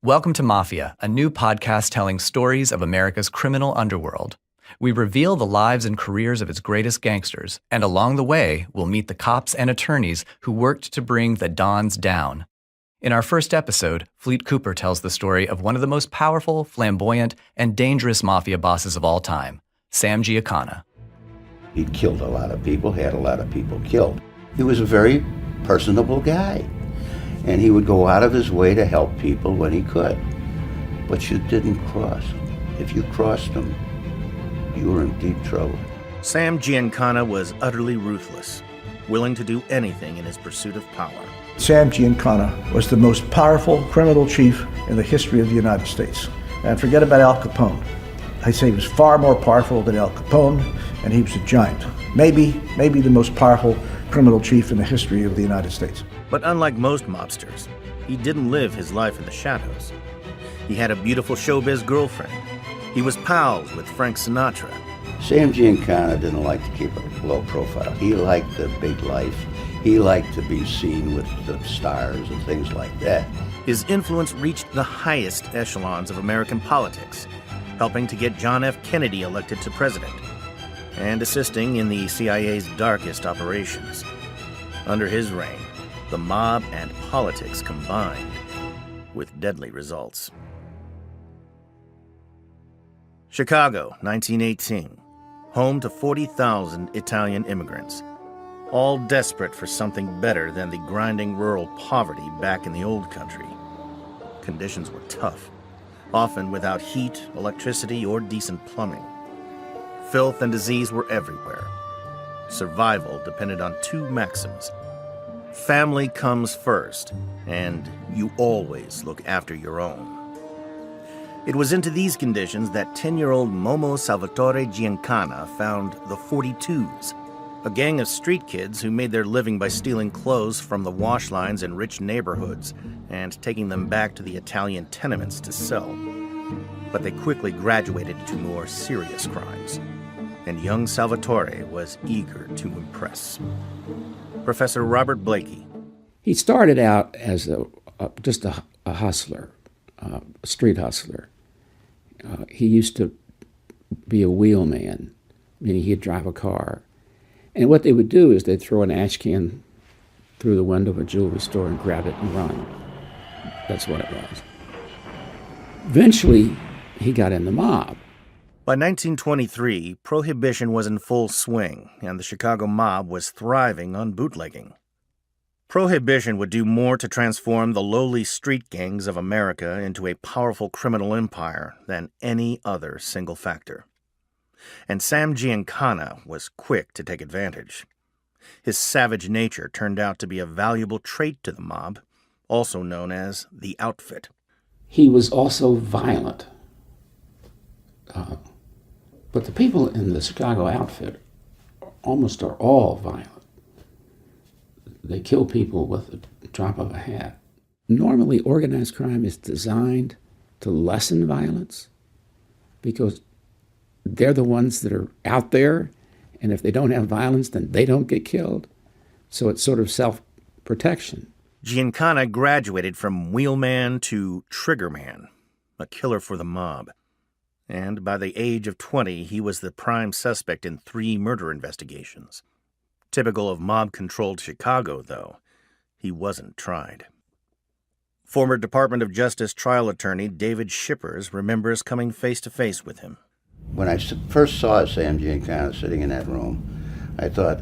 Welcome to Mafia, a new podcast telling stories of America's criminal underworld. We reveal the lives and careers of its greatest gangsters, and along the way, we'll meet the cops and attorneys who worked to bring the Dons down. In our first episode, Fleet Cooper tells the story of one of the most powerful, flamboyant, and dangerous mafia bosses of all time, Sam Giancana. He'd killed a lot of people, had a lot of people killed. He was a very personable guy, and he would go out of his way to help people when he could. But you didn't cross him. If you crossed him, you were in deep trouble. Sam Giancana was utterly ruthless, willing to do anything in his pursuit of power. Sam Giancana was the most powerful criminal chief in the history of the United States. And forget about Al Capone. I'd say he was far more powerful than Al Capone, and he was a giant. Maybe the most powerful criminal chief in the history of the United States. But unlike most mobsters, he didn't live his life in the shadows. He had a beautiful showbiz girlfriend. He was pals with Frank Sinatra. Sam Giancana didn't like to keep a low profile. He liked the big life. He liked to be seen with the stars and things like that. His influence reached the highest echelons of American politics, helping to get John F. Kennedy elected to president, and assisting in the CIA's darkest operations. Under his reign, the mob and politics combined, with deadly results. Chicago, 1918, home to 40,000 Italian immigrants, all desperate for something better than the grinding rural poverty back in the old country. Conditions were tough, often without heat, electricity, or decent plumbing. Filth and disease were everywhere. Survival depended on two maxims. Family comes first, and you always look after your own. It was into these conditions that 10-year-old Momo Salvatore Giancana found the 42s, a gang of street kids who made their living by stealing clothes from the wash lines in rich neighborhoods and taking them back to the Italian tenements to sell. But they quickly graduated to more serious crimes, and young Salvatore was eager to impress. Professor Robert Blakey. He started out as just a hustler, a street hustler. He used to be a wheelman, meaning he'd drive a car. And what they would do is they'd throw an ash can through the window of a jewelry store and grab it and run. That's what it was. Eventually, he got in the mob. By 1923, Prohibition was in full swing, and the Chicago mob was thriving on bootlegging. Prohibition would do more to transform the lowly street gangs of America into a powerful criminal empire than any other single factor. And Sam Giancana was quick to take advantage. His savage nature turned out to be a valuable trait to the mob, also known as the outfit. He was also violent. But the people in the Chicago outfit almost are all violent. They kill people with a drop of a hat. Normally, organized crime is designed to lessen violence because they're the ones that are out there, and if they don't have violence, then they don't get killed. So it's sort of self-protection. Giancana graduated from wheelman to triggerman, a killer for the mob. And by the age of 20, he was the prime suspect in 3 murder investigations. Typical of mob-controlled Chicago, though, he wasn't tried. Former Department of Justice trial attorney David Shippers remembers coming face-to-face with him. When I first saw Sam Giancana sitting in that room, I thought,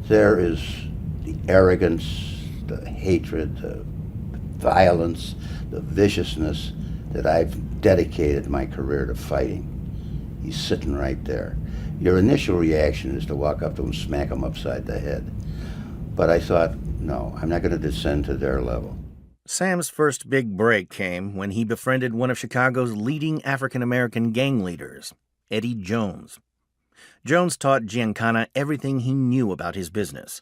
there is the arrogance, the hatred, the violence, the viciousness that I've dedicated my career to fighting. He's sitting right there. Your initial reaction is to walk up to him, smack him upside the head. But I thought, no, I'm not going to descend to their level. Sam's first big break came when he befriended one of Chicago's leading African-American gang leaders, Eddie Jones. Jones taught Giancana everything he knew about his business.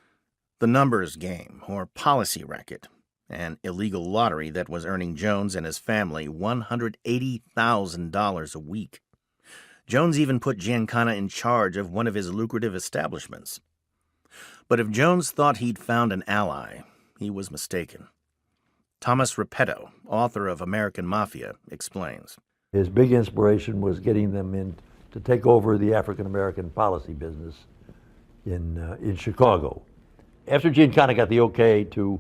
The numbers game, or policy racket, an illegal lottery that was earning Jones and his family $180,000 a week. Jones even put Giancana in charge of one of his lucrative establishments. But if Jones thought he'd found an ally, he was mistaken. Thomas Repetto, author of American Mafia, explains. His big inspiration was getting them in to take over the African-American policy business in Chicago. After Giancana got the okay to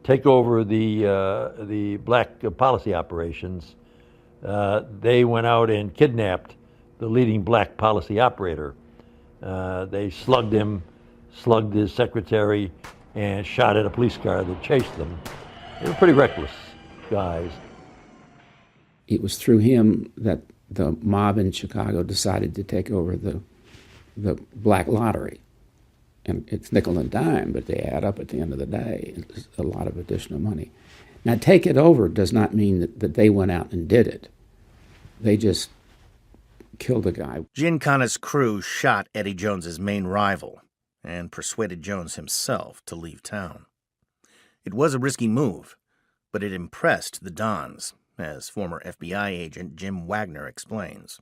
take over the black policy operations, they went out and kidnapped the leading black policy operator. They slugged him, slugged his secretary, and shot at a police car that chased them. They were pretty reckless guys. It was through him that the mob in Chicago decided to take over the black lottery. And it's nickel and dime, but they add up at the end of the day. It's a lot of additional money. Now, take it over does not mean that they went out and did it. They just killed a guy. Giancana's crew shot Eddie Jones's main rival and persuaded Jones himself to leave town. It was a risky move, but it impressed the Dons, as former FBI agent Jim Wagner explains.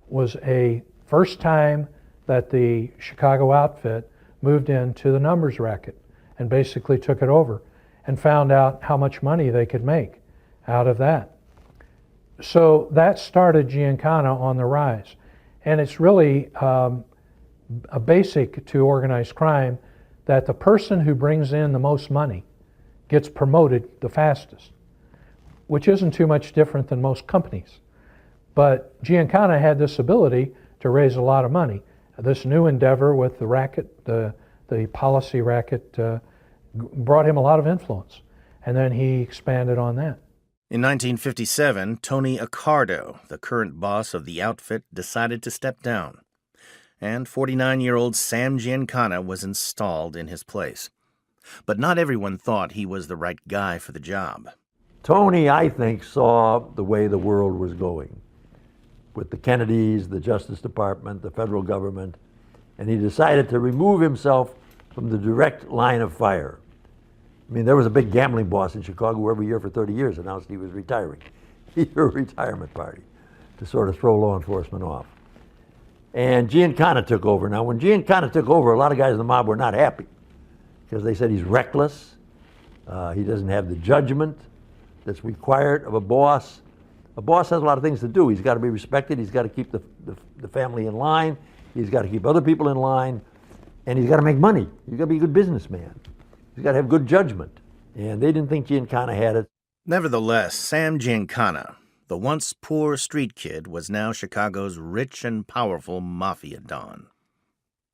Was a first time that the Chicago outfit moved into the numbers racket and basically took it over and found out how much money they could make out of that. So that started Giancana on the rise. And it's really a basic to organized crime that the person who brings in the most money gets promoted the fastest, which isn't too much different than most companies. But Giancana had this ability to raise a lot of money. This new endeavor with the racket, the policy racket, brought him a lot of influence. And then he expanded on that. In 1957, Tony Accardo, the current boss of the outfit, decided to step down. And 49-year-old Sam Giancana was installed in his place. But not everyone thought he was the right guy for the job. Tony, I think, saw the way the world was going with the Kennedys, the Justice Department, the federal government, and he decided to remove himself from the direct line of fire. I mean, there was a big gambling boss in Chicago who every year for 30 years announced he was retiring. He threw a retirement party to sort of throw law enforcement off. And Giancana took over. Now, when Giancana took over, a lot of guys in the mob were not happy because they said he's reckless, he doesn't have the judgment that's required of a boss. A boss has a lot of things to do. He's got to be respected, he's got to keep the family in line, he's got to keep other people in line, and he's got to make money. He's got to be a good businessman. He's got to have good judgment. And they didn't think Giancana had it. Nevertheless, Sam Giancana, the once poor street kid, was now Chicago's rich and powerful mafia don.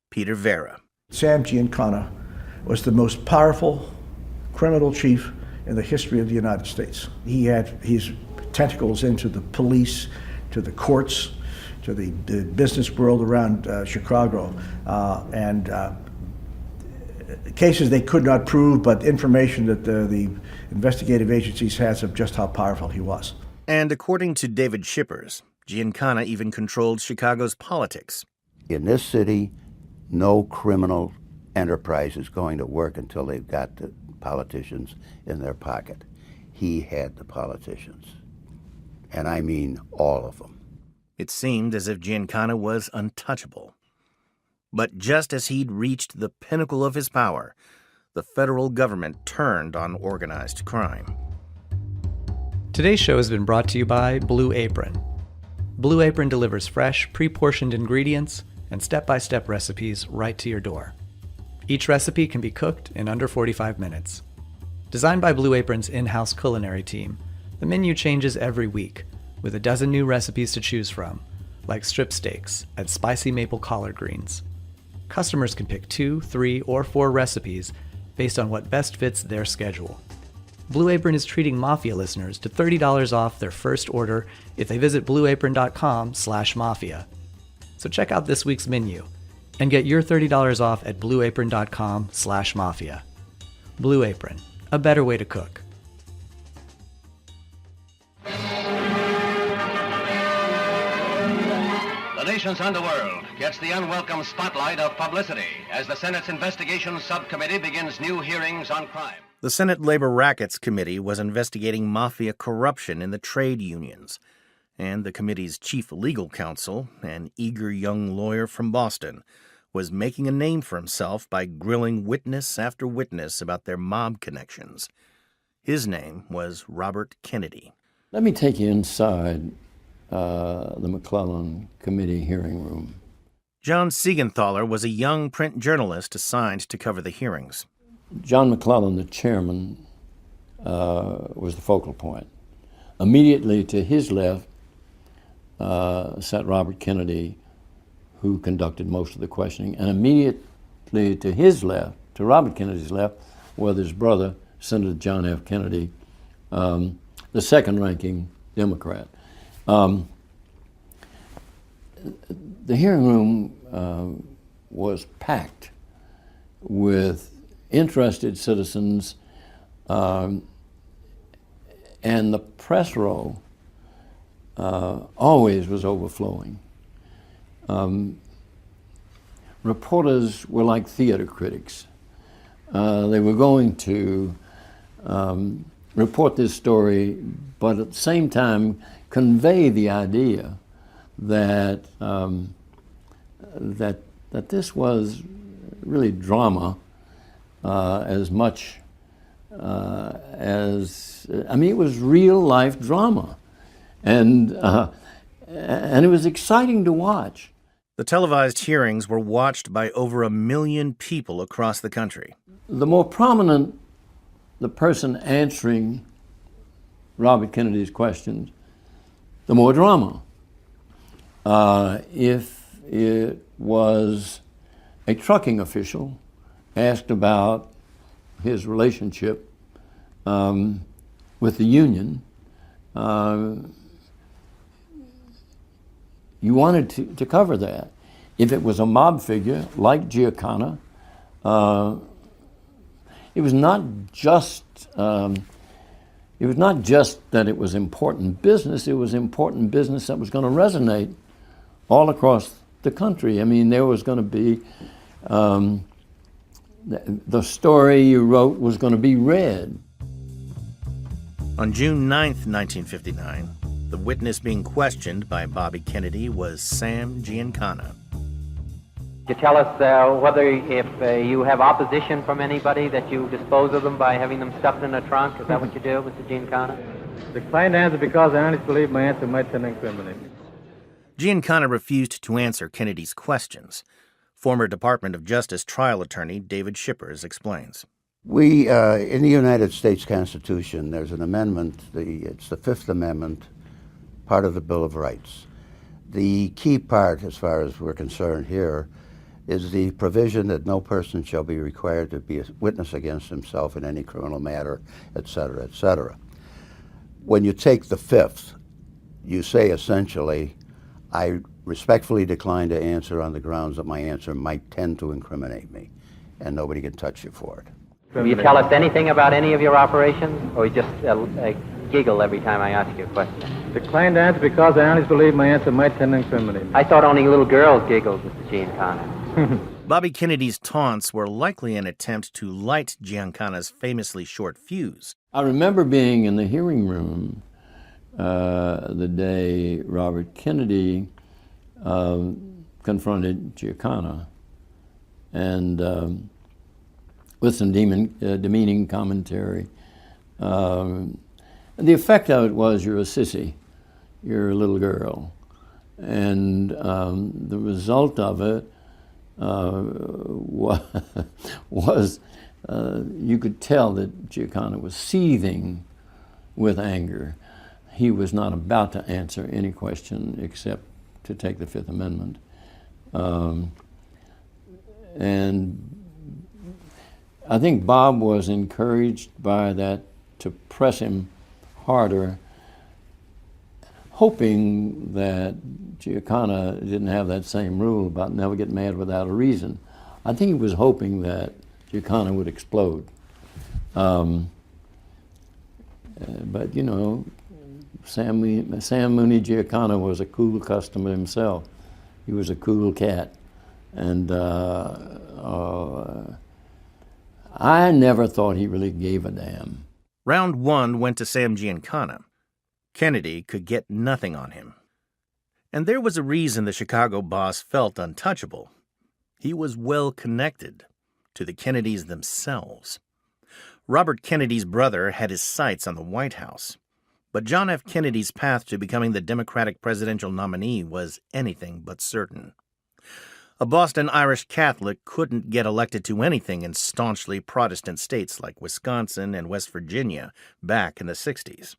Peter Vera. Sam Giancana was the most powerful criminal chief in the history of the United States. He had his tentacles into the police, to the courts, to the business world around Chicago, and cases they could not prove, but information that the investigative agencies has of just how powerful he was. And according to David Shippers, Giancana even controlled Chicago's politics. In this city, no criminal enterprise is going to work until they've got the politicians in their pocket. He had the politicians, and I mean all of them. It seemed as if Giancana was untouchable. But just as he'd reached the pinnacle of his power, the federal government turned on organized crime. Today's show has been brought to you by Blue Apron. Blue Apron delivers fresh, pre-portioned ingredients and step-by-step recipes right to your door. Each recipe can be cooked in under 45 minutes. Designed by Blue Apron's in-house culinary team, the menu changes every week, with a dozen new recipes to choose from, like strip steaks and spicy maple collard greens. Customers can pick 2, 3, or 4 recipes based on what best fits their schedule. Blue Apron is treating Mafia listeners to $30 off their first order if they visit blueapron.com/mafia. So check out this week's menu and get your $30 off at blueapron.com/mafia. Blue Apron, a better way to cook. The nation's underworld gets the unwelcome spotlight of publicity as the Senate's Investigations Subcommittee begins new hearings on crime. The Senate Labor Rackets Committee was investigating mafia corruption in the trade unions, and the committee's chief legal counsel, an eager young lawyer from Boston, was making a name for himself by grilling witness after witness about their mob connections. His name was Robert Kennedy. Let me take you inside the McClellan Committee hearing room. John Siegenthaler was a young print journalist assigned to cover the hearings. John McClellan, the chairman, was the focal point. Immediately to his left sat Robert Kennedy, who conducted most of the questioning, and immediately to his left, to Robert Kennedy's left, was his brother, Senator John F. Kennedy, the second-ranking Democrat. The hearing room was packed with interested citizens, and the press row always was overflowing. Reporters were like theater critics. They were going to report this story, but at the same time convey the idea that that this was really drama as much as, I mean, it was real life drama, and it was exciting to watch. The televised hearings were watched by over 1 million people across the country. The more prominent the person answering Robert Kennedy's questions, the more drama. If it was a trucking official asked about his relationship with the union, you wanted to cover that. If it was a mob figure like Giancana, it was not just that it was important business. It was important business that was going to resonate all across the country. I mean, there was going to be the story you wrote was going to be read. On June 9th, 1959, the witness being questioned by Bobby Kennedy was Sam Giancana. You tell us whether if you have opposition from anybody that you dispose of them by having them stuffed in a trunk. Is that what you do, Mr. Giancana? Declined to answer because I honestly believe my answer might tend to incriminate me. Giancana refused to answer Kennedy's questions. Former Department of Justice trial attorney David Shippers explains. We, in the United States Constitution, there's an amendment, it's the Fifth Amendment, part of the Bill of Rights. The key part, as far as we're concerned here, is the provision that no person shall be required to be a witness against himself in any criminal matter, et cetera, et cetera. When you take the Fifth, you say essentially, I respectfully decline to answer on the grounds that my answer might tend to incriminate me, and nobody can touch you for it. Will you tell us anything about any of your operations, or you just giggle every time I ask you a question? Declined to answer because I honestly believe my answer might tend to incriminate me. I thought only little girls giggled, Mr. Giancana. Bobby Kennedy's taunts were likely an attempt to light Giancana's famously short fuse. I remember being in the hearing room the day Robert Kennedy confronted Giancana, and with some demeaning commentary. And the effect of it was, you're a sissy, you're a little girl. And the result of it was you could tell that Giancana was seething with anger. He was not about to answer any question except to take the Fifth Amendment. And I think Bob was encouraged by that to press him harder, hoping that Giancana didn't have that same rule about never get mad without a reason. I think he was hoping that Giancana would explode. But, you know, Sam Mooney Giancana was a cool customer himself. He was a cool cat. And I never thought he really gave a damn. Round one went to Sam Giancana. Kennedy could get nothing on him. And there was a reason the Chicago boss felt untouchable. He was well connected to the Kennedys themselves. Robert Kennedy's brother had his sights on the White House, but John F. Kennedy's path to becoming the Democratic presidential nominee was anything but certain. A Boston Irish Catholic couldn't get elected to anything in staunchly Protestant states like Wisconsin and West Virginia back in the 60s.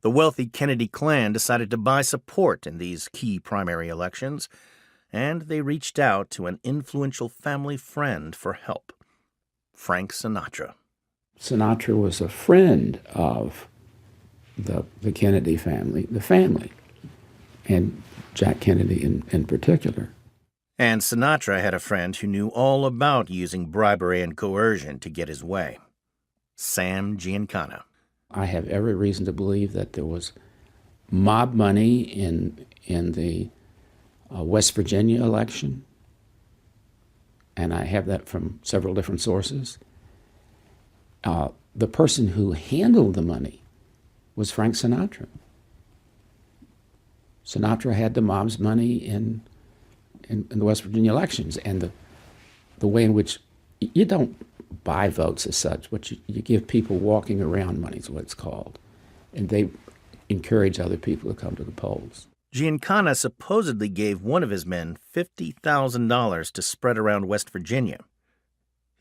The wealthy Kennedy clan decided to buy support in these key primary elections, and they reached out to an influential family friend for help, Frank Sinatra. Sinatra was a friend of the Kennedy family, and Jack Kennedy in particular. And Sinatra had a friend who knew all about using bribery and coercion to get his way, Sam Giancana. I have every reason to believe that there was mob money in the West Virginia election, and I have that from several different sources. The person who handled the money was Frank Sinatra. Sinatra had the mob's money in the West Virginia elections, and the way in which you don't buy votes as such, but you give people walking around money is what it's called, and they encourage other people to come to the polls. Giancana supposedly gave one of his men $50,000 to spread around West Virginia.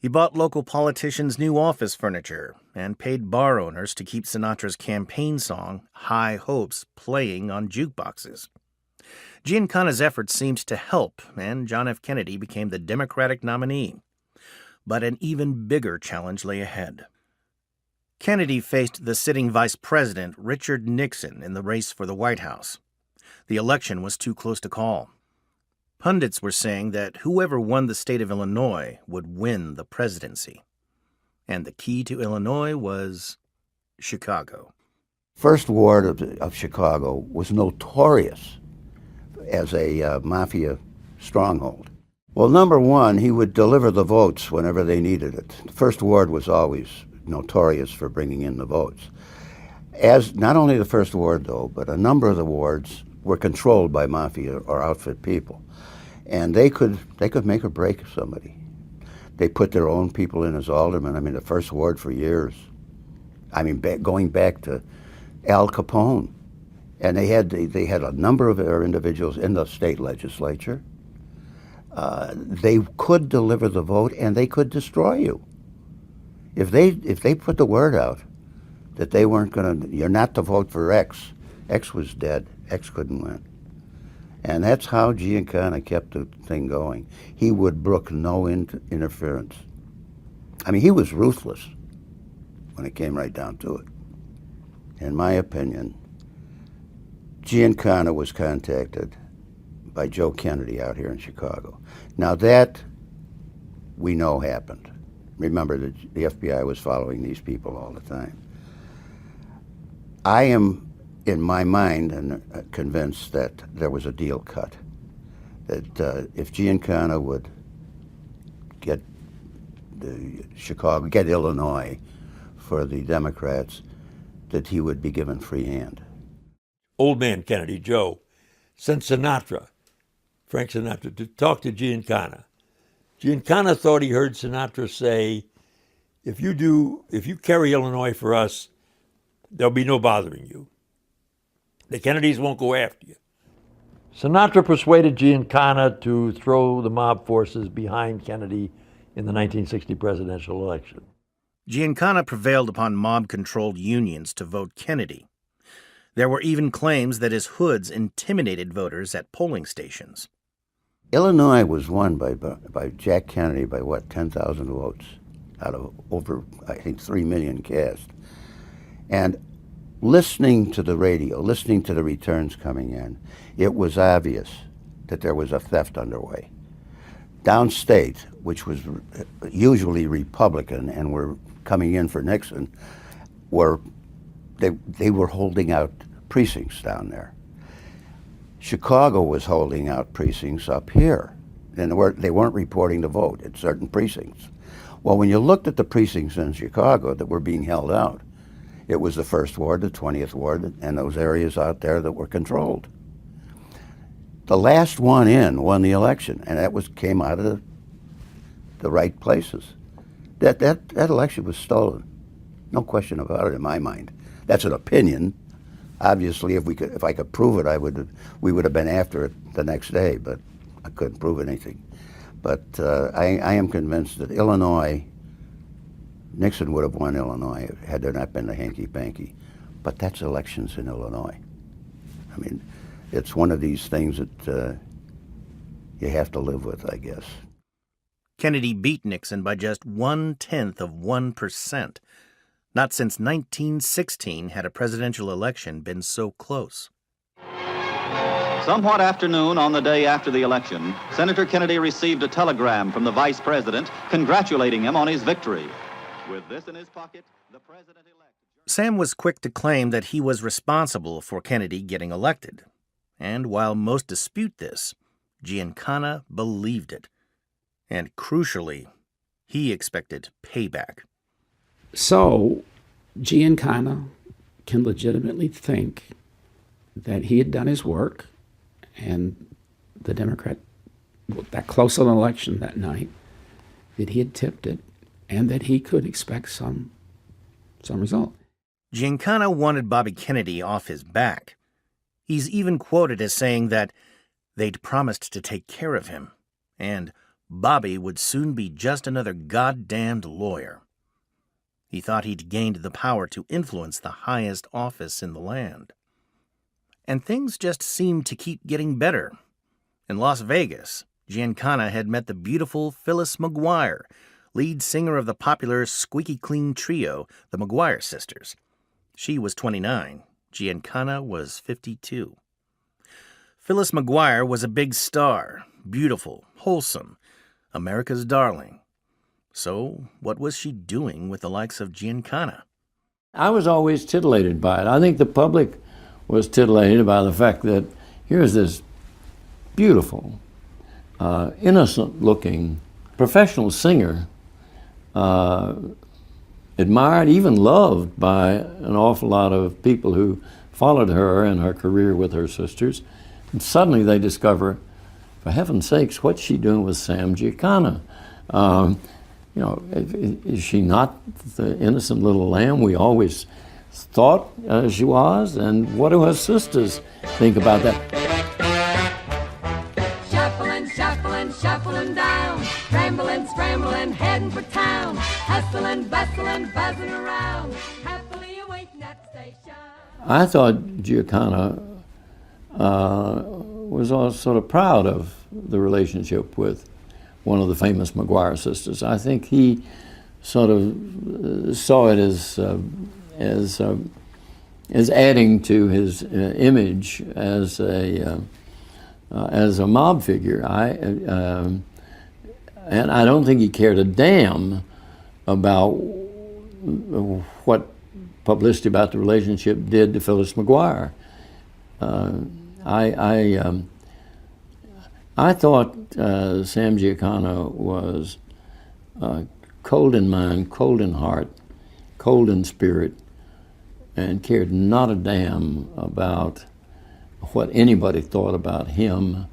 He bought local politicians new office furniture and paid bar owners to keep Sinatra's campaign song, High Hopes, playing on jukeboxes. Giancana's efforts seemed to help, and John F. Kennedy became the Democratic nominee. But an even bigger challenge lay ahead. Kennedy faced the sitting Vice President, Richard Nixon, in the race for the White House. The election was too close to call. Pundits were saying that whoever won the state of Illinois would win the presidency. And the key to Illinois was Chicago. First Ward of Chicago was notorious as a Mafia stronghold. Well, number one, he would deliver the votes whenever they needed it. The First Ward was always notorious for bringing in the votes. As not only the First Ward, though, but a number of the wards were controlled by Mafia or outfit people. And they could make or break somebody. They put their own people in as aldermen. I mean, the First Ward for years. I mean, going back to Al Capone. And they had a number of their individuals in the state legislature. They could deliver the vote, and they could destroy you. If they put the word out that they weren't going to, you're not to vote for X. X was dead. X couldn't win. And that's how Giancana kept the thing going. He would brook no interference. I mean, he was ruthless when it came right down to it. In my opinion, Giancana was contacted by Joe Kennedy out here in Chicago. Now that we know happened. Remember that the FBI was following these people all the time. I am, in my mind, convinced that there was a deal cut. That if Giancana would get Illinois for the Democrats, that he would be given free hand. Old man Kennedy, Joe, sent Frank Sinatra, to talk to Giancana. Giancana thought he heard Sinatra say, if you carry Illinois for us, there'll be no bothering you. The Kennedys won't go after you. Sinatra persuaded Giancana to throw the mob forces behind Kennedy in the 1960 presidential election. Giancana prevailed upon mob-controlled unions to vote Kennedy. There were even claims that his hoods intimidated voters at polling stations. Illinois was won by Jack Kennedy by, 10,000 votes out of over, I think, 3 million cast. And listening to the radio, listening to the returns coming in, it was obvious that there was a theft underway. Downstate, which was usually Republican and were coming in for Nixon, they were holding out precincts down there. Chicago was holding out precincts up here, and they weren't reporting the vote at certain precincts. Well, when you looked at the precincts in Chicago that were being held out, it was the 1st Ward, the 20th Ward, and those areas out there that were controlled. The last one in won the election, and that came out of the right places. That election was stolen. No question about it in my mind. That's an opinion. Obviously, if I could prove it, we would have been after it the next day, but I couldn't prove anything. But I am convinced that Nixon would have won Illinois had there not been the hanky-panky. But that's elections in Illinois. I mean, it's one of these things that you have to live with, I guess. Kennedy beat Nixon by just 0.1%. Not since 1916 had a presidential election been so close. Somewhat afternoon on the day after the election, Senator Kennedy received a telegram from the vice president congratulating him on his victory. With this in his pocket, the president-elect... Sam was quick to claim that he was responsible for Kennedy getting elected. And while most dispute this, Giancana believed it. And crucially, he expected payback. So Giancana can legitimately think that he had done his work and the Democrat, that close an election that night, that he had tipped it and that he could expect some result. Giancana wanted Bobby Kennedy off his back. He's even quoted as saying that they'd promised to take care of him, and Bobby would soon be just another goddamned lawyer. He thought he'd gained the power to influence the highest office in the land. And things just seemed to keep getting better. In Las Vegas, Giancana had met the beautiful Phyllis McGuire, lead singer of the popular Squeaky Clean trio, the McGuire Sisters. She was 29. Giancana was 52. Phyllis McGuire was a big star, beautiful, wholesome, America's darling. So what was she doing with the likes of Giancana? I was always titillated by it. I think the public was titillated by the fact that here's this beautiful, innocent-looking professional singer, admired, even loved by an awful lot of people who followed her in her career with her sisters. And suddenly they discover, for heaven's sakes, what's she doing with Sam Giancana? You know, is she not the innocent little lamb we always thought she was? And what do her sisters think about that? Shuffling, shuffling, shuffling down, scrambling, scrambling, heading for town, hustling, bustling, buzzing around, happily awaiting at the station. I thought Giancana was all sort of proud of the relationship with one of the famous McGuire sisters. I think he sort of saw it as adding to his image as a mob figure. And I don't think he cared a damn about what publicity about the relationship did to Phyllis McGuire. I thought Sam Giancana was cold in mind, cold in heart, cold in spirit, and cared not a damn about what anybody thought about him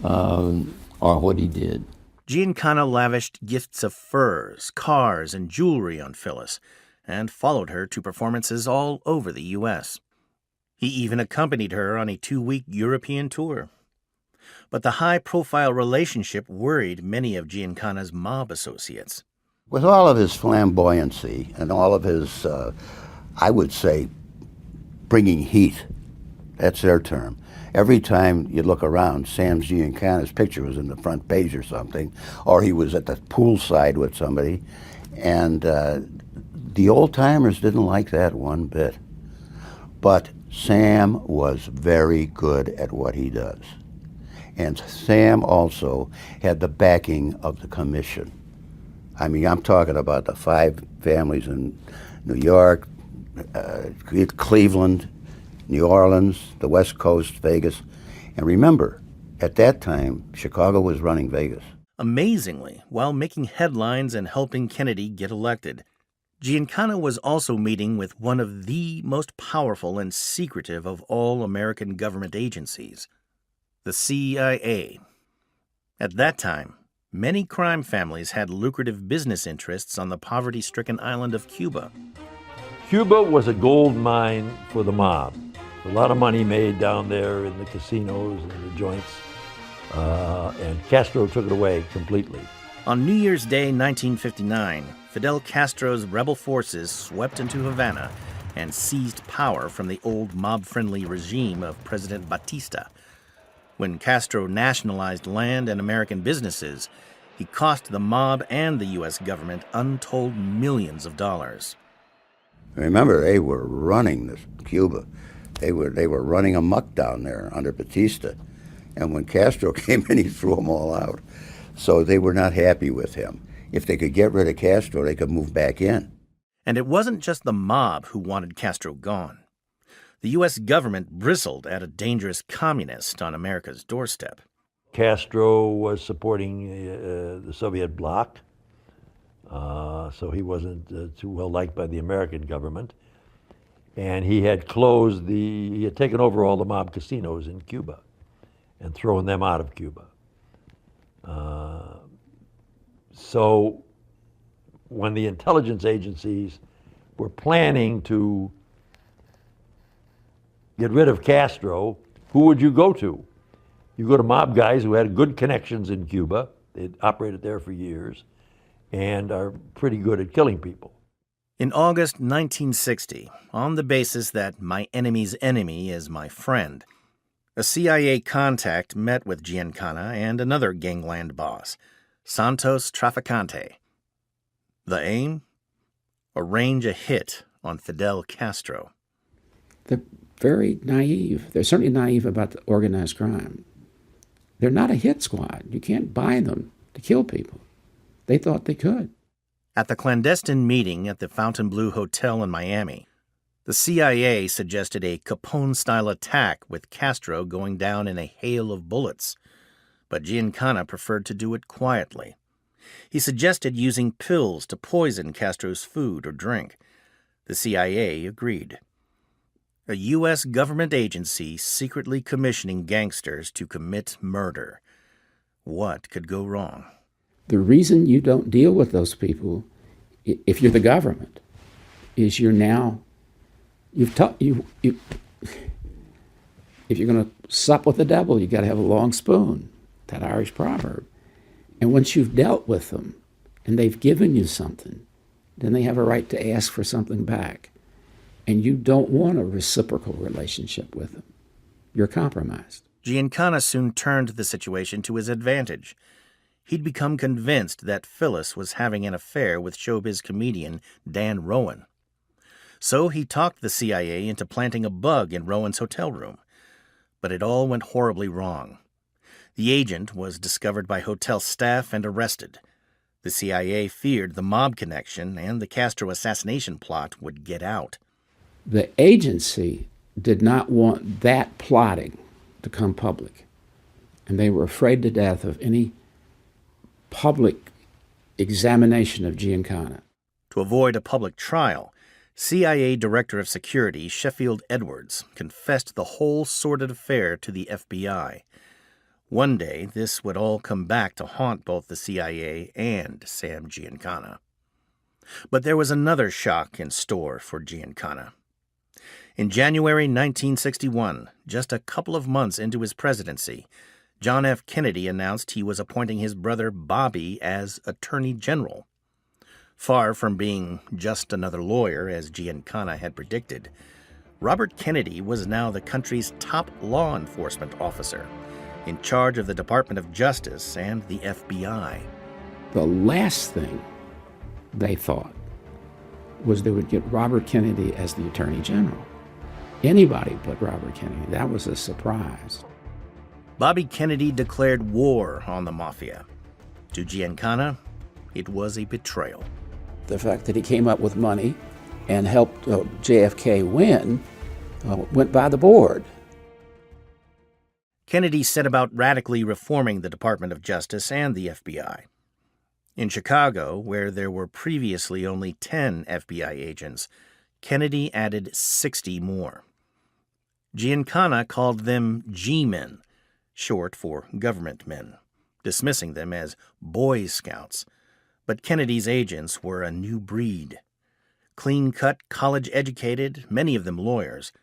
or what he did. Giancana lavished gifts of furs, cars, and jewelry on Phyllis, and followed her to performances all over the U.S. He even accompanied her on a 2-week European tour. But the high-profile relationship worried many of Giancana's mob associates. With all of his flamboyancy and all of his, I would say, bringing heat, that's their term. Every time you look around, Sam Giancana's picture was in the front page or something, or he was at the poolside with somebody, and the old-timers didn't like that one bit. But Sam was very good at what he does. And Sam also had the backing of the commission. I mean, I'm talking about the 5 families in New York, Cleveland, New Orleans, the West Coast, Vegas. And remember, at that time, Chicago was running Vegas. Amazingly, while making headlines and helping Kennedy get elected, Giancana was also meeting with one of the most powerful and secretive of all American government agencies, the CIA. At that time, many crime families had lucrative business interests on the poverty-stricken island of Cuba. Cuba was a gold mine for the mob. A lot of money made down there in the casinos and the joints, and Castro took it away completely. On New Year's Day 1959, Fidel Castro's rebel forces swept into Havana and seized power from the old mob-friendly regime of President Batista. When Castro nationalized land and American businesses, he cost the mob and the U.S. government untold millions of dollars. Remember, they were running Cuba. They were running amok down there under Batista. And when Castro came in, he threw them all out. So they were not happy with him. If they could get rid of Castro, they could move back in. And it wasn't just the mob who wanted Castro gone. The U.S. government bristled at a dangerous communist on America's doorstep. Castro was supporting the Soviet bloc, so he wasn't too well liked by the American government. And he had taken over all the mob casinos in Cuba and thrown them out of Cuba. So when the intelligence agencies were planning to get rid of Castro, who would you go to? You go to mob guys who had good connections in Cuba. They'd operated there for years and are pretty good at killing people. In August 1960, on the basis that my enemy's enemy is my friend, a CIA contact met with Giancana and another gangland boss, Santos Traficante. The aim? Arrange a hit on Fidel Castro. They're very naive. They're certainly naive about the organized crime. They're not a hit squad. You can't buy them to kill people. They thought they could. At the clandestine meeting at the Fontainebleau Hotel in Miami, the CIA suggested a Capone-style attack with Castro going down in a hail of bullets, but Giancana preferred to do it quietly. He suggested using pills to poison Castro's food or drink. The CIA agreed. A U.S. government agency secretly commissioning gangsters to commit murder. What could go wrong? The reason you don't deal with those people, if you're the government, is if you're going to sup with the devil, you got to have a long spoon, that Irish proverb. And once you've dealt with them and they've given you something, then they have a right to ask for something back. And you don't want a reciprocal relationship with them. You're compromised. Giancana soon turned the situation to his advantage. He'd become convinced that Phyllis was having an affair with showbiz comedian Dan Rowan. So he talked the CIA into planting a bug in Rowan's hotel room. But it all went horribly wrong. The agent was discovered by hotel staff and arrested. The CIA feared the mob connection and the Castro assassination plot would get out. The agency did not want that plotting to come public, and they were afraid to death of any public examination of Giancana. To avoid a public trial, CIA Director of Security Sheffield Edwards confessed the whole sordid affair to the FBI. One day, this would all come back to haunt both the CIA and Sam Giancana. But there was another shock in store for Giancana. In January 1961, just a couple of months into his presidency, John F. Kennedy announced he was appointing his brother Bobby as Attorney General. Far from being just another lawyer, as Giancana had predicted, Robert Kennedy was now the country's top law enforcement officer, in charge of the Department of Justice and the FBI. The last thing they thought was they would get Robert Kennedy as the Attorney General. Anybody but Robert Kennedy. That was a surprise. Bobby Kennedy declared war on the Mafia. To Giancana, it was a betrayal. The fact that he came up with money and helped JFK win went by the board. Kennedy set about radically reforming the Department of Justice and the FBI. In Chicago, where there were previously only 10 FBI agents, Kennedy added 60 more. Giancana called them G-men, short for government men, dismissing them as Boy Scouts. But Kennedy's agents were a new breed. Clean-cut, college-educated, many of them lawyers,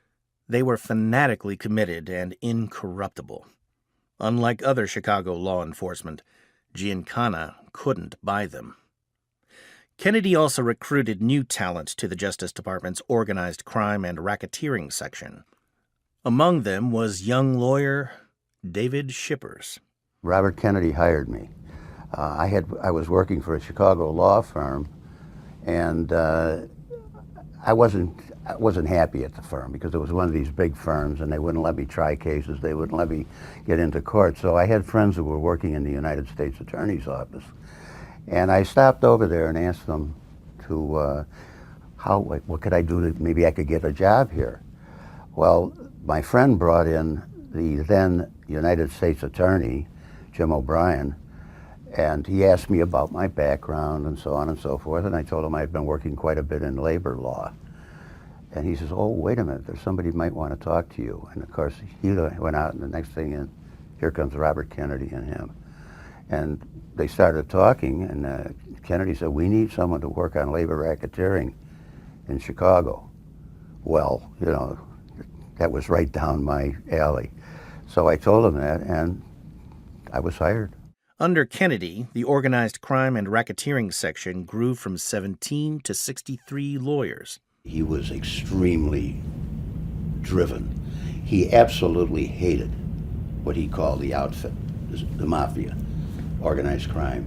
they were fanatically committed and incorruptible. Unlike other Chicago law enforcement, Giancana couldn't buy them. Kennedy also recruited new talent to the Justice Department's organized crime and racketeering section. Among them was young lawyer David Shippers. Robert Kennedy hired me. I was working for a Chicago law firm, and I wasn't happy at the firm because it was one of these big firms, and they wouldn't let me try cases. They wouldn't let me get into court. So I had friends who were working in the United States Attorney's Office, and I stopped over there and asked them to what could I do to maybe I could get a job here. Well, my friend brought in the then United States Attorney, Jim O'Brien, and he asked me about my background and so on and so forth, and I told him I'd been working quite a bit in labor law. And he says, oh, wait a minute, there's somebody who might want to talk to you. And of course, he went out, and the next thing in, here comes Robert Kennedy and him. And they started talking, and Kennedy said, we need someone to work on labor racketeering in Chicago. Well, you know, that was right down my alley. So I told him that, and I was hired. Under Kennedy, the organized crime and racketeering section grew from 17 to 63 lawyers. He was extremely driven. He absolutely hated what he called the outfit, the Mafia, organized crime.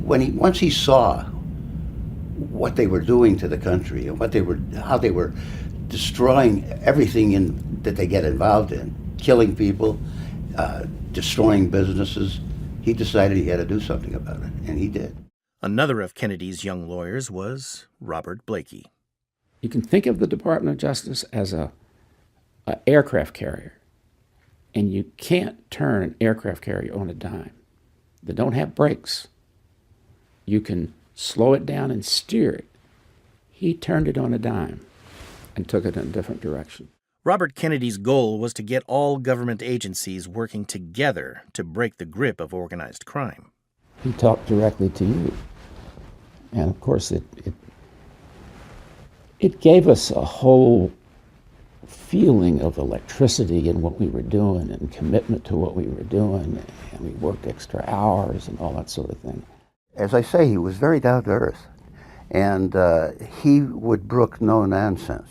Once he saw what they were doing to the country and how they were destroying everything that they get involved in, killing people, destroying businesses, he decided he had to do something about it, and he did. Another of Kennedy's young lawyers was Robert Blakey. You can think of the Department of Justice as a aircraft carrier, and you can't turn an aircraft carrier on a dime. They don't have brakes. You can slow it down and steer it. He turned it on a dime and took it in a different direction. Robert Kennedy's goal was to get all government agencies working together to break the grip of organized crime. He talked directly to you. And of course, it gave us a whole feeling of electricity in what we were doing and commitment to what we were doing. And we worked extra hours and all that sort of thing. As I say, he was very down to earth. And he would brook no nonsense.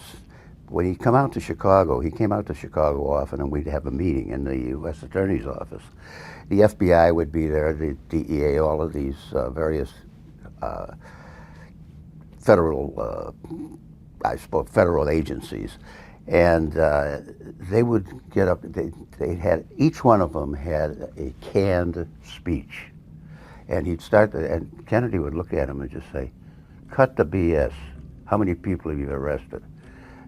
When he came out to Chicago often, and we'd have a meeting in the U.S. Attorney's Office. The FBI would be there, the DEA, all of these various federal agencies, and they would get up. They had, each one of them had a canned speech, and he'd start, and Kennedy would look at him and just say, "Cut the BS. How many people have you arrested?"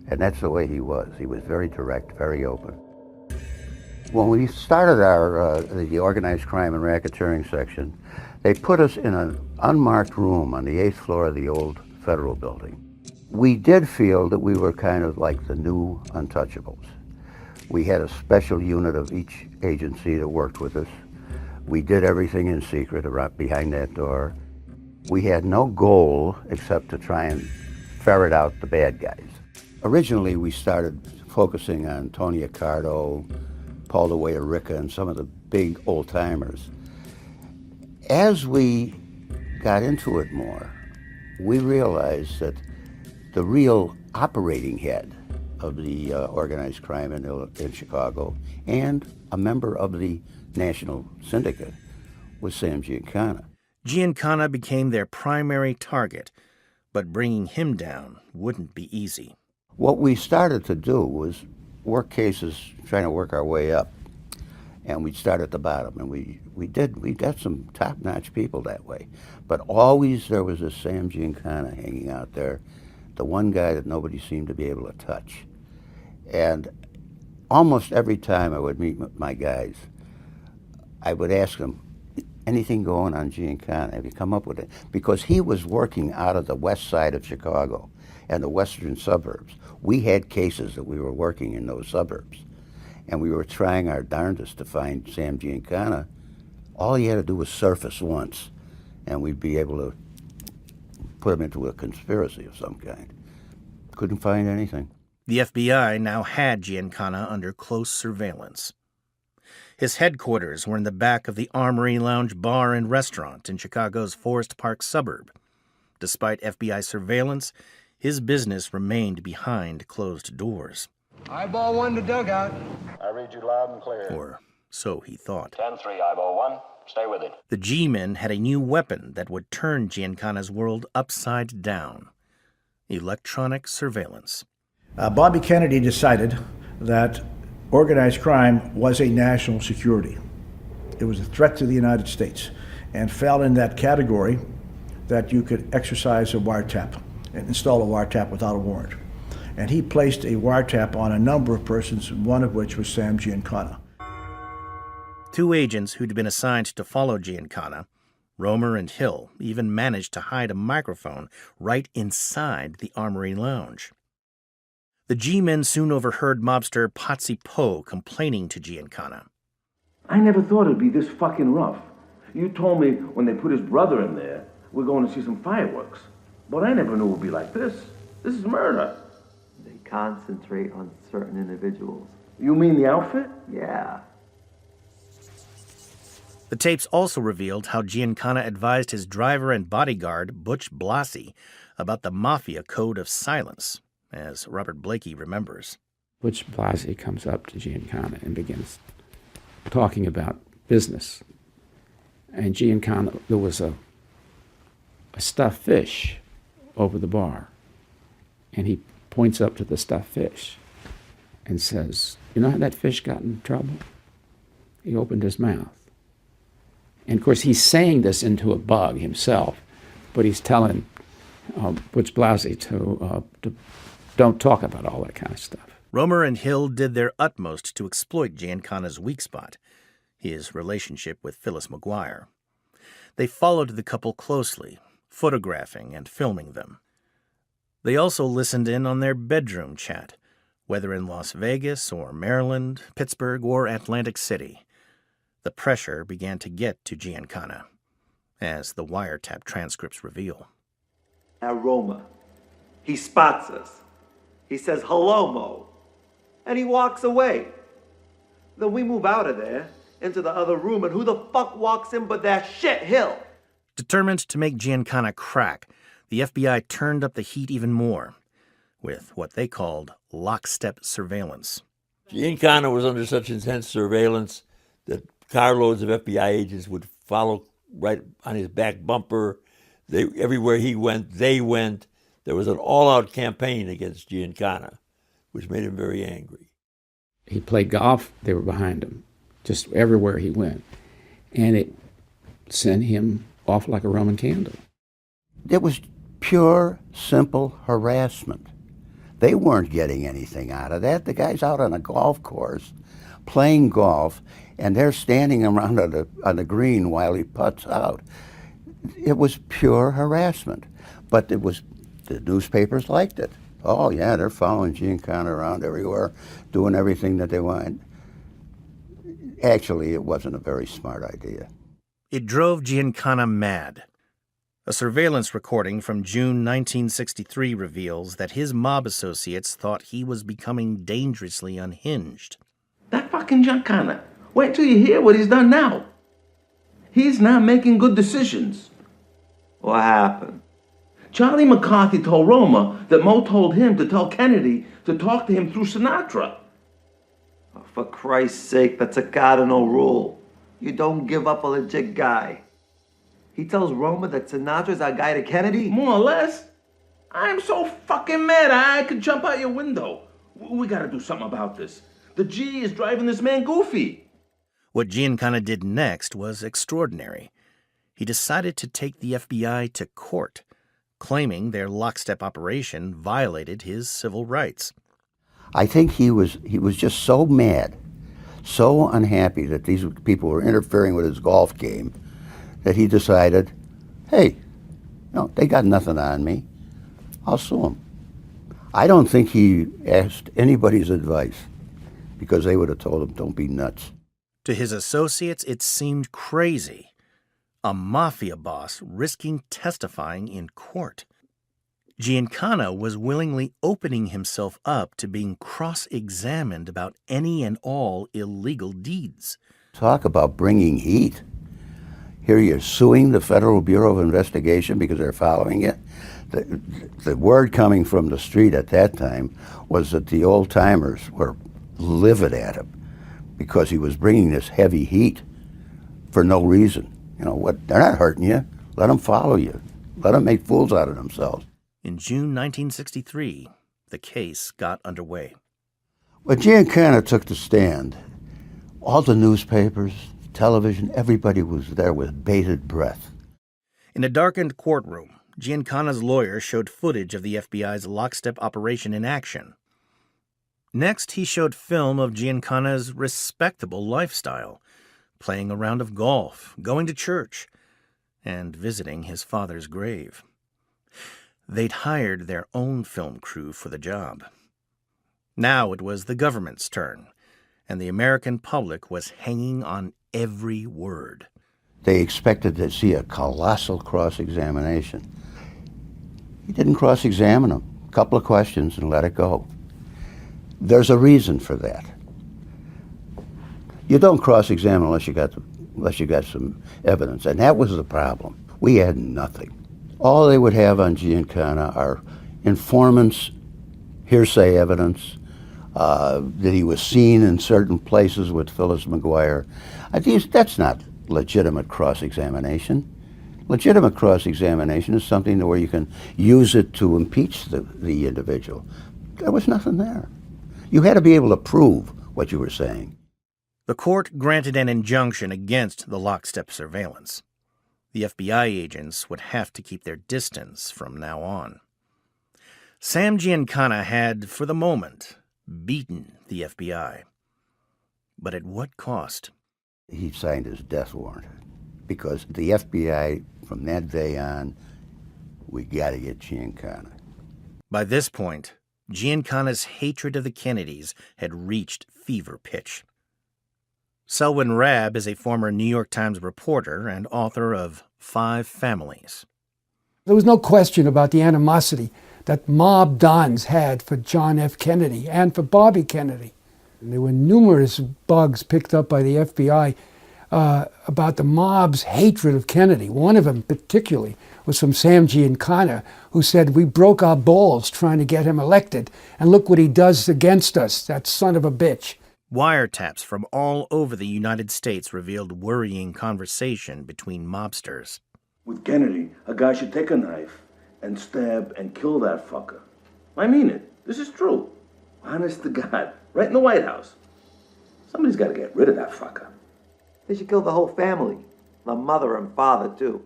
And that's the way he was. He was very direct, very open. When we started the organized crime and racketeering section, they put us in an unmarked room on the 8th floor of the old federal building. We did feel that we were kind of like the new untouchables. We had a special unit of each agency that worked with us. We did everything in secret behind that door. We had no goal except to try and ferret out the bad guys. Originally, we started focusing on Tony Accardo, Paul DeWaya Ricca, and some of the big old-timers. As we got into it more, we realized that the real operating head of the organized crime in Chicago and a member of the national syndicate was Sam Giancana. Giancana became their primary target, but bringing him down wouldn't be easy. What we started to do was work cases, trying to work our way up, and we'd start at the bottom, and we got some top-notch people that way, but always there was this Sam Giancana hanging out there, the one guy that nobody seemed to be able to touch. And almost every time I would meet my guys, I would ask them, anything going on Giancana? Have you come up with it? Because he was working out of the west side of Chicago and the western suburbs. We had cases that we were working in those suburbs, and we were trying our darndest to find Sam Giancana. All he had to do was surface once, and we'd be able to put him into a conspiracy of some kind. Couldn't find anything. The FBI now had Giancana under close surveillance. His headquarters were in the back of the Armory Lounge bar and restaurant in Chicago's Forest Park suburb. Despite FBI surveillance, his business remained behind closed doors. Eyeball 1 to dugout. I read you loud and clear. Or so he thought. 10-3, eyeball 1. Stay with it. The G-men had a new weapon that would turn Giancana's world upside down. Electronic surveillance. Bobby Kennedy decided that organized crime was a national security. It was a threat to the United States and fell in that category that you could exercise a wiretap and install a wiretap without a warrant. And he placed a wiretap on a number of persons, one of which was Sam Giancana. Two agents who'd been assigned to follow Giancana, Romer and Hill, even managed to hide a microphone right inside the Armory Lounge. The G-men soon overheard mobster Patsy Poe complaining to Giancana. I never thought it'd be this fucking rough. You told me when they put his brother in there, we're going to see some fireworks. But I never knew it would be like this. This is murder. They concentrate on certain individuals. You mean the outfit? Yeah. The tapes also revealed how Giancana advised his driver and bodyguard, Butch Blasi, about the Mafia code of silence, as Robert Blakey remembers. Butch Blasi comes up to Giancana and begins talking about business. And Giancana, there was a stuffed fish over the bar. And he points up to the stuffed fish and says, "You know how that fish got in trouble?" He opened his mouth. And of course, he's saying this into a bug himself, but he's telling Butch Blasi to don't talk about all that kind of stuff. Romer and Hill did their utmost to exploit Giancana's weak spot, his relationship with Phyllis McGuire. They followed the couple closely, photographing and filming them. They also listened in on their bedroom chat, whether in Las Vegas or Maryland, Pittsburgh, or Atlantic City. The pressure began to get to Giancana, as the wiretap transcripts reveal. Aroma. He spots us. He says, "Hello, Mo," and he walks away. Then we move out of there into the other room, and who the fuck walks in but that shit Hill? Determined to make Giancana crack, the FBI turned up the heat even more, with what they called lockstep surveillance. Giancana was under such intense surveillance that carloads of FBI agents would follow right on his back bumper. Everywhere he went, they went. There was an all-out campaign against Giancana, which made him very angry. He played golf. They were behind him, just everywhere he went. And it sent him off like a Roman candle. It was pure, simple harassment. They weren't getting anything out of that. The guy's out on a golf course playing golf, and they're standing around on the green while he putts out. It was pure harassment. But the newspapers liked it. Oh, yeah, they're following Giancana around everywhere, doing everything that they want. Actually, it wasn't a very smart idea. It drove Giancana mad. A surveillance recording from June 1963 reveals that his mob associates thought he was becoming dangerously unhinged. That fucking Giancana. Wait till you hear what he's done now. He's not making good decisions. What happened? Charlie McCarthy told Roma that Mo told him to tell Kennedy to talk to him through Sinatra. Oh, for Christ's sake, that's a cardinal rule. You don't give up a legit guy. He tells Roma that Sinatra's our guy to Kennedy? More or less. I'm so fucking mad I could jump out your window. We gotta do something about this. The G is driving this man goofy. What Giancana did next was extraordinary. He decided to take the FBI to court, claiming their lockstep operation violated his civil rights. I think he was just so mad, so unhappy that these people were interfering with his golf game, that he decided, hey, no, they got nothing on me. I'll sue them. I don't think he asked anybody's advice, because they would have told him, don't be nuts. To his associates, it seemed crazy. A mafia boss risking testifying in court. Giancana was willingly opening himself up to being cross-examined about any and all illegal deeds. Talk about bringing heat. Here you're suing the Federal Bureau of Investigation because they're following it. The word coming from the street at that time was that the old-timers were livid at him because he was bringing this heavy heat for no reason. You know what? They're not hurting you. Let them follow you. Let them make fools out of themselves. In June 1963, the case got underway. When Giancana took the stand, all the newspapers, television, everybody was there with bated breath. In a darkened courtroom, Giancana's lawyer showed footage of the FBI's lockstep operation in action. Next, he showed film of Giancana's respectable lifestyle, playing a round of golf, going to church, and visiting his father's grave. They'd hired their own film crew for the job. Now it was the government's turn, and the American public was hanging on every word. They expected to see a colossal cross-examination. He didn't cross-examine them. A couple of questions and let it go. There's a reason for that. You don't cross-examine unless you got some evidence, and that was the problem. We had nothing. All they would have on Giancana are informants, hearsay evidence, that he was seen in certain places with Phyllis McGuire. That's not legitimate cross-examination. Legitimate cross-examination is something where you can use it to impeach the individual. There was nothing there. You had to be able to prove what you were saying. The court granted an injunction against the lockstep surveillance. The FBI agents would have to keep their distance from now on. Sam Giancana had, for the moment, beaten the FBI. But at what cost? He signed his death warrant because the FBI, from that day on, we got to get Giancana. By this point, Giancana's hatred of the Kennedys had reached fever pitch. Selwyn Rabb is a former New York Times reporter and author of 5 Families. There was no question about the animosity that mob dons had for John F. Kennedy and for Bobby Kennedy. And there were numerous bugs picked up by the FBI about the mob's hatred of Kennedy. One of them particularly was from Sam Giancana, who said, "We broke our balls trying to get him elected, and look what he does against us, that son of a bitch." Wiretaps from all over the United States revealed worrying conversation between mobsters. With Kennedy, a guy should take a knife and stab and kill that fucker. I mean it. This is true. Honest to God. Right in the White House. Somebody's got to get rid of that fucker. They should kill the whole family. The mother and father, too.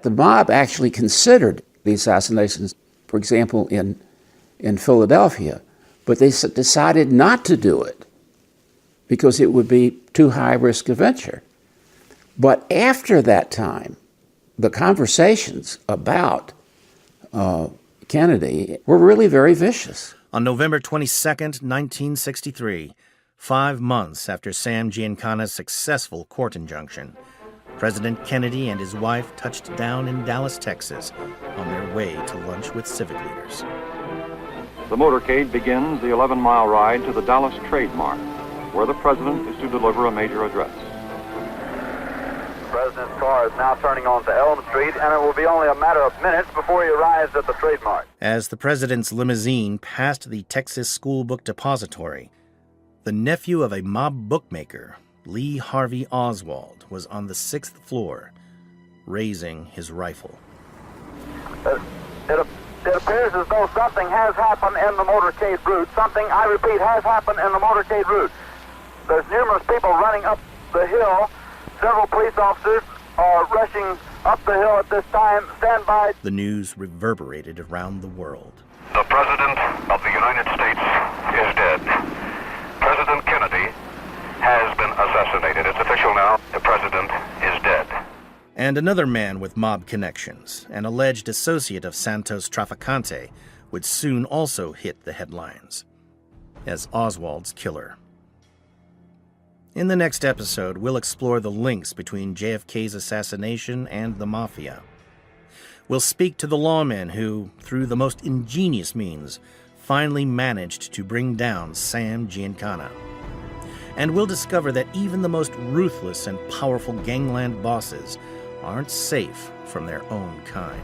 The mob actually considered the assassinations, for example, in Philadelphia, but they decided not to do it because it would be too high risk a venture. But after that time, the conversations about Kennedy were really very vicious. On November 22nd, 1963, 5 months after Sam Giancana's successful court injunction, President Kennedy and his wife touched down in Dallas, Texas, on their way to lunch with civic leaders. The motorcade begins the 11-mile ride to the Dallas Trade Mart, where the president is to deliver a major address. The president's car is now turning onto Elm Street, and it will be only a matter of minutes before he arrives at the Trade Mart. As the president's limousine passed the Texas School Book Depository, the nephew of a mob bookmaker, Lee Harvey Oswald, was on the 6th floor, raising his rifle. It appears as though something has happened in the motorcade route. Something, I repeat, has happened in the motorcade route. There's numerous people running up the hill. Several police officers are rushing up the hill at this time. Stand by. The news reverberated around the world. The President of the United States is dead. President Kennedy has been assassinated. It's official now. The President is dead. And another man with mob connections, an alleged associate of Santos Traficante, would soon also hit the headlines as Oswald's killer. In the next episode, we'll explore the links between JFK's assassination and the Mafia. We'll speak to the lawmen who, through the most ingenious means, finally managed to bring down Sam Giancana. And we'll discover that even the most ruthless and powerful gangland bosses aren't safe from their own kind.